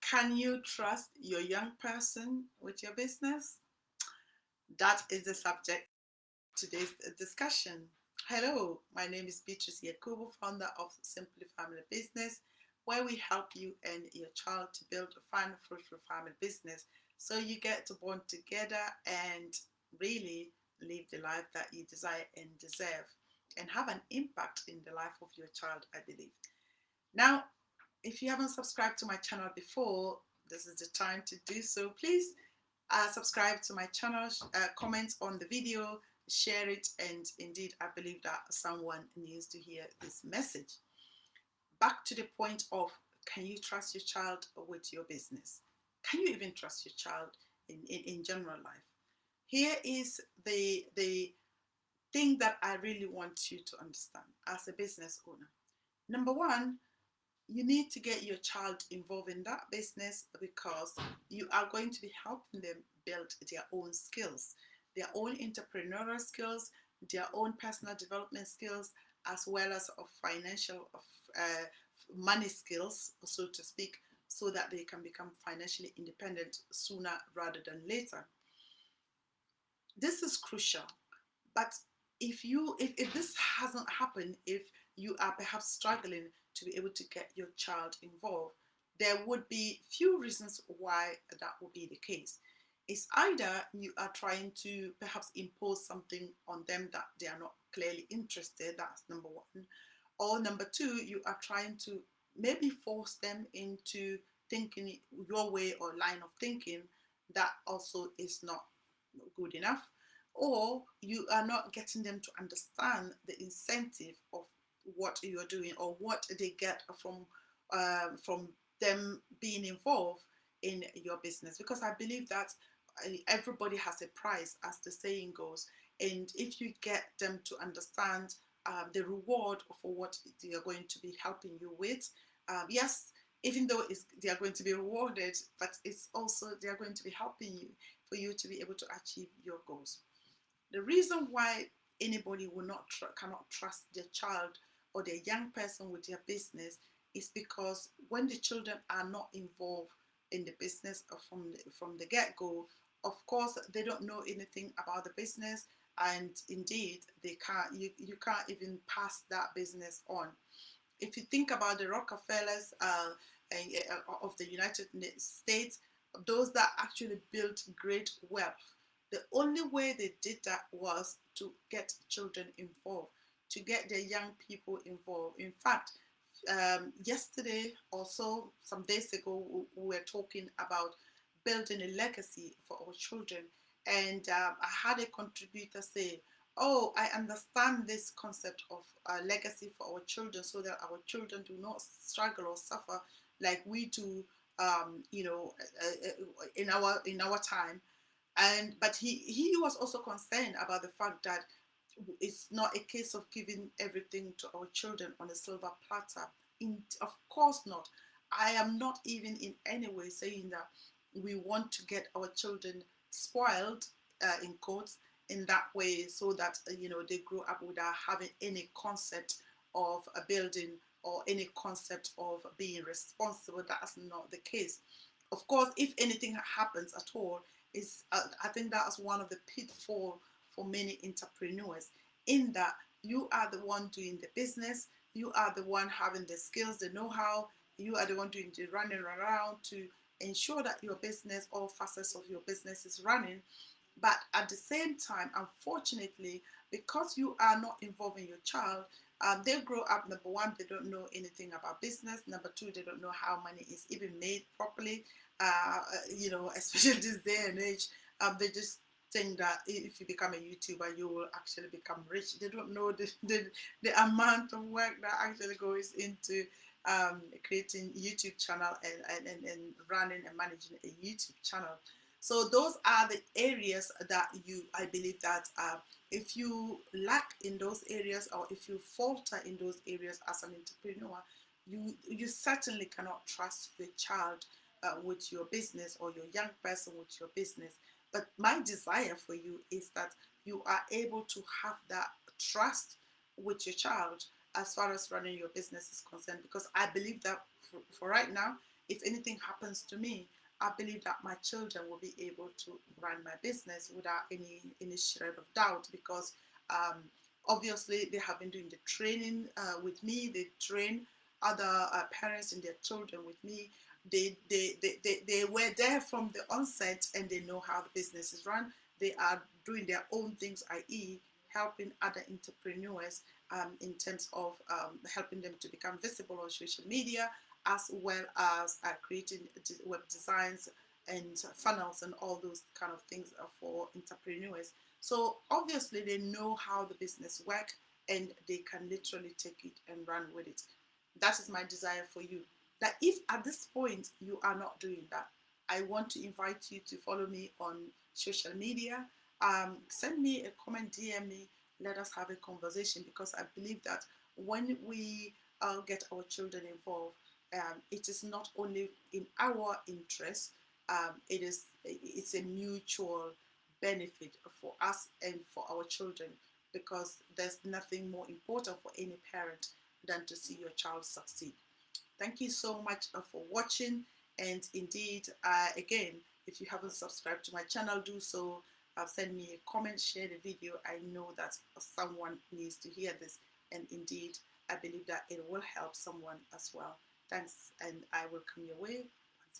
Can you trust your young person with your business? That is the subject of today's discussion. Hello, my name is Beatrice Yakubu, founder of Simply Family Business, where we help you and your child to build a fun, fruitful family business so you get to bond together and really live the life that you desire and deserve and have an impact in the life of your child, I believe. Now, if you haven't subscribed to my channel before, this is the time to do so. Please subscribe to my channel, comment on the video, share it, and indeed, I believe that someone needs to hear this message. Back to the point of, can you trust your child with your business? Can you even trust your child in general life? Here is the thing that I really want you to understand as a business owner. Number one, you need to get your child involved in that business because you are going to be helping them build their own skills, their own entrepreneurial skills, their own personal development skills, as well as of financial uh, money skills, so to speak, so that they can become financially independent sooner rather than later. This is crucial. But if this hasn't happened, if you are perhaps struggling to be able to get your child involved, there would be few reasons why that would be the case. It's either you are trying to perhaps impose something on them that they are not clearly interested, that's number one. Or number two, you are trying to maybe force them into thinking your way or line of thinking that also is not good enough, or you are not getting them to understand the incentive of what you're doing or what they get from them being involved in your business. Because I believe that everybody has a price, as the saying goes, and if you get them to understand the reward for what they are going to be helping you with, yes, even though they are going to be rewarded, but it's also they are going to be helping you for you to be able to achieve your goals. The reason why anybody will not cannot trust their child or their young person with their business is because when the children are not involved in the business from the get-go, of course they don't know anything about the business, and indeed you can't even pass that business on. If you think about the Rockefellers of the United States, those that actually built great wealth, the only way they did that was to get children involved, to get their young people involved. In fact, yesterday or so, some days ago, we were talking about building a legacy for our children. And I had a contributor say, oh, I understand this concept of legacy for our children so that our children do not struggle or suffer like we do, in our time. And but he was also concerned about the fact that it's not a case of giving everything to our children on a silver platter. Of course not. I am not even in any way saying that we want to get our children spoiled, in quotes, in that way, so that they grow up without having any concept of a building or any concept of being responsible. That's not the case. Of course, if anything happens at all, is I think that's one of the pitfall for many entrepreneurs, in that you are the one doing the business, you are the one having the skills, the know-how, you are the one doing the running around to ensure that your business, all facets of your business is running. But at the same time, unfortunately, because you are not involving your child, they grow up, number one, they don't know anything about business. Number two, they don't know how money is even made properly. Especially this day and age, they just think that if you become a YouTuber, you will actually become rich. They don't know the amount of work that actually goes into creating YouTube channel and running and managing a YouTube channel. So those are the areas that I believe that if you lack in those areas, or if you falter in those areas as an entrepreneur, you certainly cannot trust the child with your business, or your young person with your business. But my desire for you is that you are able to have that trust with your child as far as running your business is concerned, because I believe that for right now, if anything happens to me, I believe that my children will be able to run my business without any shred of doubt, because um, obviously they have been doing the training with me. They train other parents and their children with me. They were there from the onset, and they know how the business is run. They are doing their own things, i.e., helping other entrepreneurs in terms of helping them to become visible on social media, as well as creating web designs and funnels and all those kind of things for entrepreneurs. So obviously they know how the business work, and they can literally take it and run with it. That is my desire for you. That if at this point you are not doing that, I want to invite you to follow me on social media. Send me a comment, DM me, let us have a conversation, because I believe that when we get our children involved, it is not only in our interest, it's a mutual benefit for us and for our children, because there's nothing more important for any parent than to see your child succeed. Thank you so much for watching. And indeed, again, if you haven't subscribed to my channel, do so. Send me a comment, share the video. I know that someone needs to hear this. And indeed, I believe that it will help someone as well. Thanks, and I will come your way.